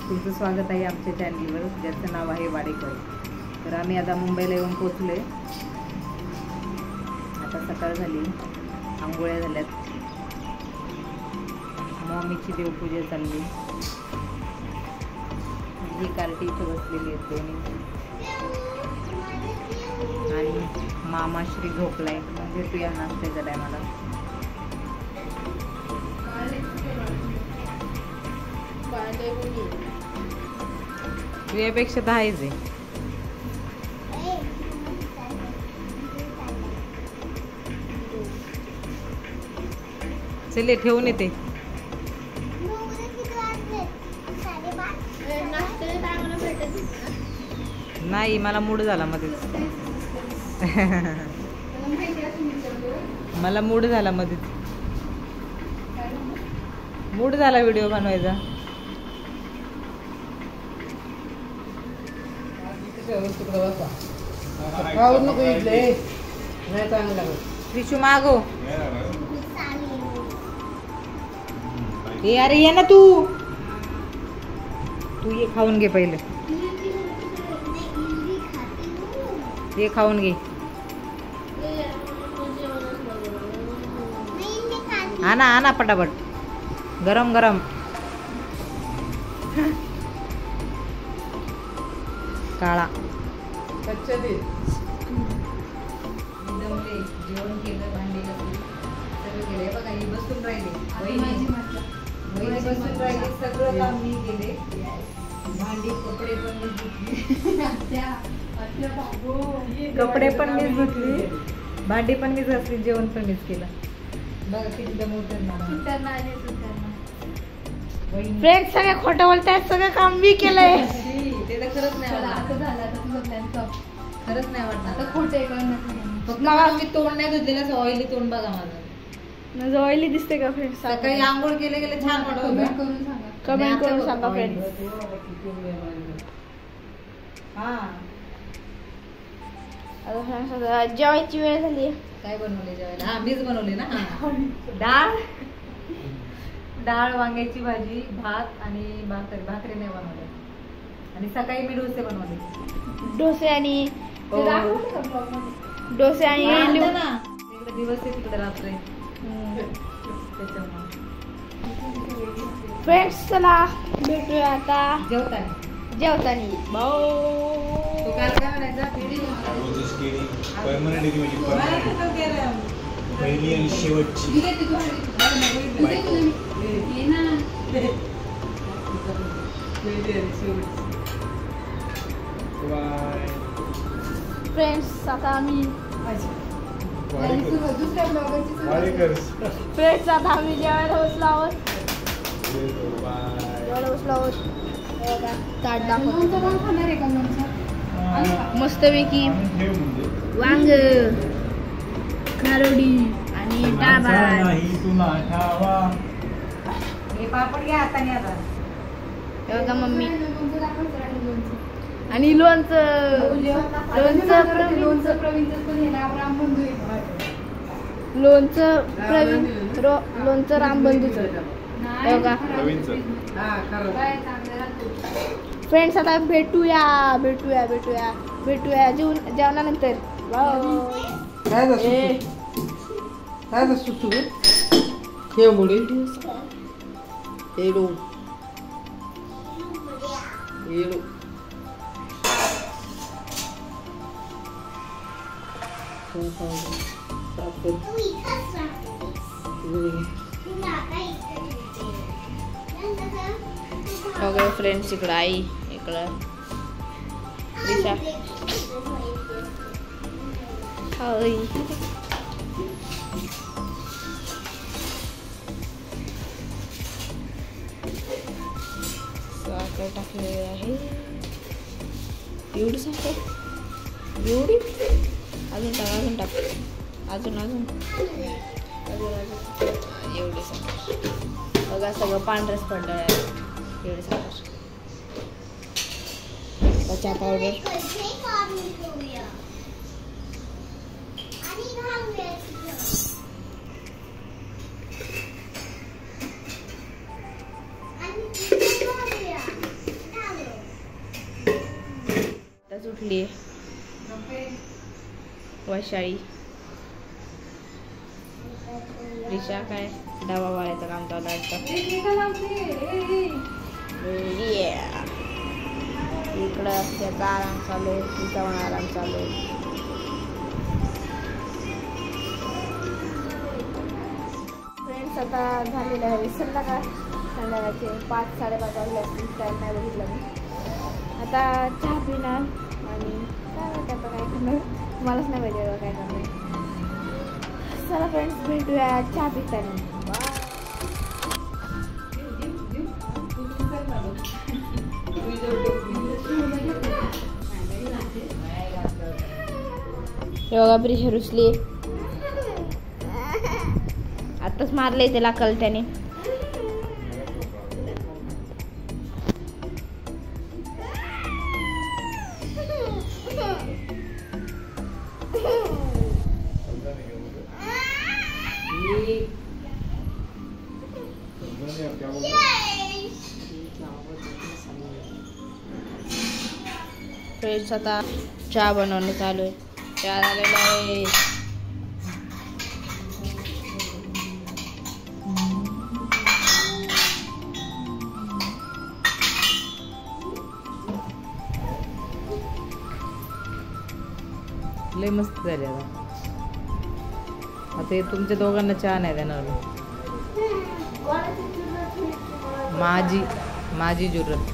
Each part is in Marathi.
तुमचं स्वागत आहे आमच्या चॅनलवर, ज्याचं नाव आहे वाडेकर. तर आम्ही आता मुंबईला येऊन पोचलो आहे. आता सकाळ झाली, आंघोळ्या झाल्यात, मम्मीची देवपूजा चालली. ही कार्टी इथं बसलेली आहे दोन्ही, आणि मामा श्री झोपलाय. म्हणजे तू या नाश्त्याच्या टायमाला तुझ्यापेक्षा तर आहेच आहे. चले ठेवून येते. नाही, मला मूड झाला मध्येच. मला मूड झाला मध्येच, मूड झाला व्हिडिओ बनवायचा. त्रिशू मागो अरे ये ना तू ये खाऊन घे पहिले. ये खाऊन घे. आना आना पटापट, गरम गरम. काळा जेवण केलं, भांडी घासली, सगळं केलं. बघा ही बसून राहिले, वहिनी बसून राहिली, सगळं काम मी केले. भांडी कपडे पण मी धुतली, कपडे पण मीच धुतली, भांडी पण मीच घासली, जेवण पण मीच केलं. बघा किती दमवतात मला. फ्रेंड्स सगळे खोटं बोलतायत, सगळं काम मी केलंय. ते तर खरंच नाही वाटणार, खरंच नाही वाटणार. खोटे फक्त मी तोंड नाही धुतलेलं, ऑइली तोंड बघा माझं. ऑइली दिसते का फ्रेंड्स? सकाळी आंघोळ केले गेले छान वाटत. कमेंट करून सांगा फ्रेंड्स. आता जेवायची वेळ झाली. काय बनवले जेवायला? हा मीच बनवले ना. डाळ वांग्याची भाजी, भात आणि भाकरी नाही बनवले. आणि सकाळी मी डोसे बनवले. डोसे आणि इकडे दिवस आहे, तिकडे रात्र आहे. फ्रेंड्स चला भेटूया आता जेवतानी. तू काल काय म्हणायचा? पहिली आणि शेवटची. फ्रेंड्स आता आम्ही जेवायला बसलो आहोत. मस्तपैकी वांग, खारोडी आणि डाळ. पापड घ्या हाताने आता. बघा मम्मी आणि लोणचं रामबंधूचं. बघा फ्रेंड्स आता भेटूया जेवणानंतर. ओके फ्रेंड्स, इकडं आई, इकडं दिशा. साखर टाकलेली आहे. एवढी साखर, एवढी अजून टाक अजून एवढी साखर. बघा सगळं पांढरच पडलं आहे. एवढी साखर, चहा पावडर, उठली वैशाली. रिशा काय डबा वाळायचं काम चालू आहे. इकडं त्याचा आराम चालू आहे, तिचा पण आराम चालू आहे. फ्रेंड्स आता झालेलं आहे विसरला का संध्याकाळचे 5-5:30 वाजले असतील. टाईम नाही बघितलं मी. आता चहा पिणार आणि काय माहिती आता काय करणार, मलाच नाही माहिती काय करणार. चला फ्रेंड्स भेटूया चहा पिताना. योगा प्रिशा रुसली. आताच मारले त्याला कल त्याने. फ्रेंड्स आता चहा बनवणं चालू आहे. चहा झालेला आहे. लय मस्त झाले. आता हे तुमच्या दोघांना चहा नाही देणार. माझी जुरत.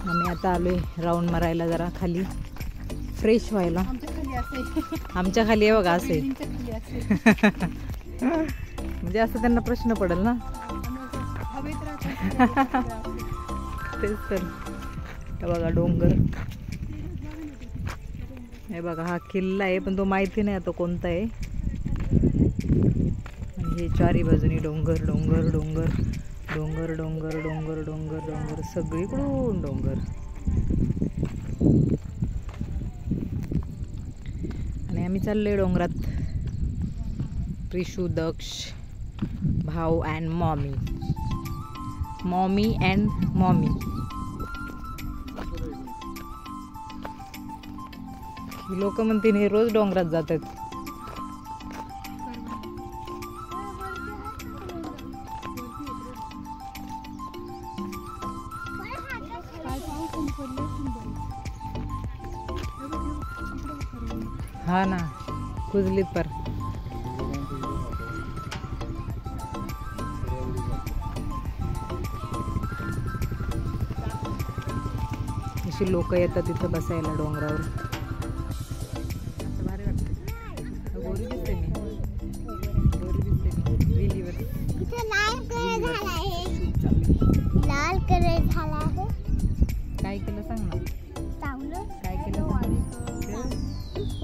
आम्ही आता आलोय राऊंड मारायला जरा खाली फ्रेश व्हायला. आमच्या खाली आहे बघा असे. म्हणजे असं त्यांना प्रश्न पडेल ना. तेच तर. हे बघा डोंगर. हे बघा हा किल्ला आहे पण तो माहिती नाही आता कोणता आहे. आणि हे चारी बाजूनी डोंगर डोंगर डोंगर डोंगर डोंगर डोंगर डोंगर डोंगर सगळीकडून डोंगर. आणि आम्ही चाललोय डोंगरात. प्रिशू, दक्ष, भाऊ अँड मॉमी. लोक म्हणतील हे रोज डोंगरात जातात. हा ना कुजलीत पर. अशी लोक येतात तिथं बसायला डोंगरावर. भारी वाटतं. गोरी दिसते मी. विहिरीवर. काय केलं सांग ना. काय केलं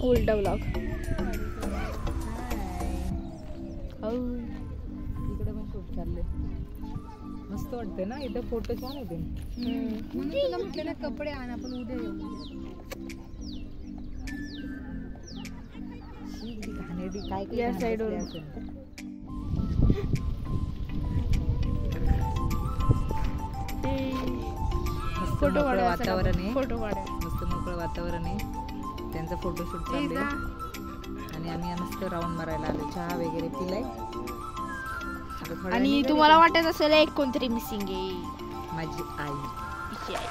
उलटा ब्लॉग. इकडे पण शूट चालले. मस्त वाटते ना इथं. फोटो छान येते. म्हणून तुला म्हटलं ना कपडे आण आपण उद्या येऊ. काय या साईडवर. फोटो काढा. वातावरण आहे. फोटो काढा. मस्त मोकळं वातावरण आहे. त्यांचा फोटोशूट चालू आहे. आणि आम्ही मस्त राऊंड मारायला आलो. चहा वगैरे पिलाय. आणि तुम्हाला वाटत असेल एक कोणतरी मिसिंग आहे. माझी आई. तिची आई.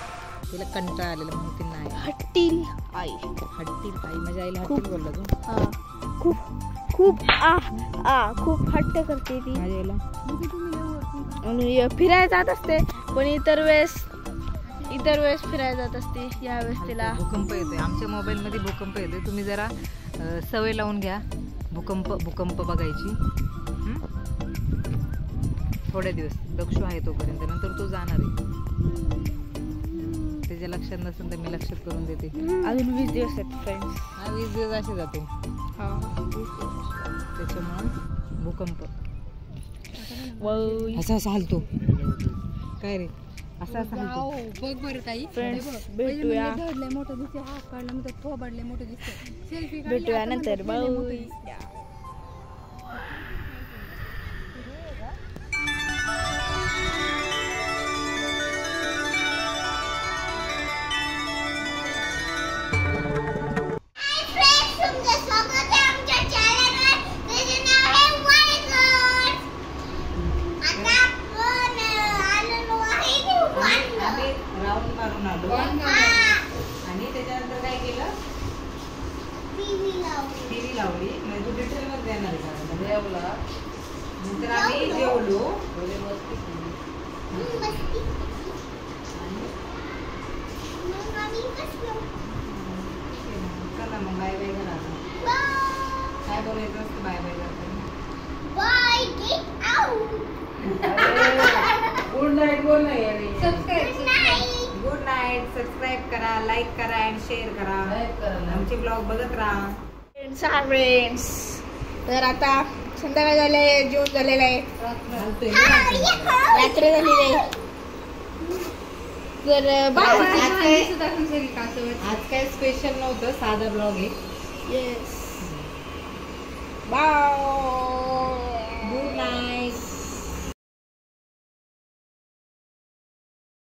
तिला कंटाळा आलेला म्हणून ती नाही. हट्टील आई. हट्टील आई. माझ्या आईला हट्टील बोलला तू. खूप खूप खूप हट्ट करते ती. माझ्या आईला आणि फिरायला जात असते पण इतर वेळेस फिरायला जात असते. यावेळेस तिला भूकंप येते. आमच्या मोबाईलमध्ये भूकंप येते. तुम्ही जरा सवय लावून घ्या भूकंप बघायची. थोडे दिवस दक्षू आहे तोपर्यंत. नंतर तो जाणार आहे. त्याच्या लक्षात नसेल तर मी लक्षात करून देते. अजून 20 दिवस आहेत फ्रेंड्स. 20 दिवस असे जाते. त्याच्यामुळं भूकंप. वय. असा असा हलतो काय रे असा असा हलतो वाव, बघ बरं ताई. Friends, हे बघ. भेटूया. पहिले म्हणले धडले मोठं दिसते, हात काढला म्हणतात थोबाडले मोठं दिसते. सेल्फी भेटूया नंतर बाय. आम्ही राऊंड मारून आलो आणि त्याच्यानंतर काय केलं टीव्ही लावली म्हणजे तू डिटेल मध्ये देणार आहे का नंतर आम्ही जेवलो चला मग बाय बाय करा काय बोलायचं असतं बाय बाय गुड नाईट बोल नाही गुड नाईट सबस्क्राईब करा लाईक करा आणि शेअर करा आमचे ब्लॉग बघत राहा फ्रेंड्स तर आता संध्याकाळ झाले जेवण झालेलं आहे रात्र झालेली आहे तर बाय. आज काय स्पेशल नव्हतं साधा ब्लॉग आहे येस बाय. Good night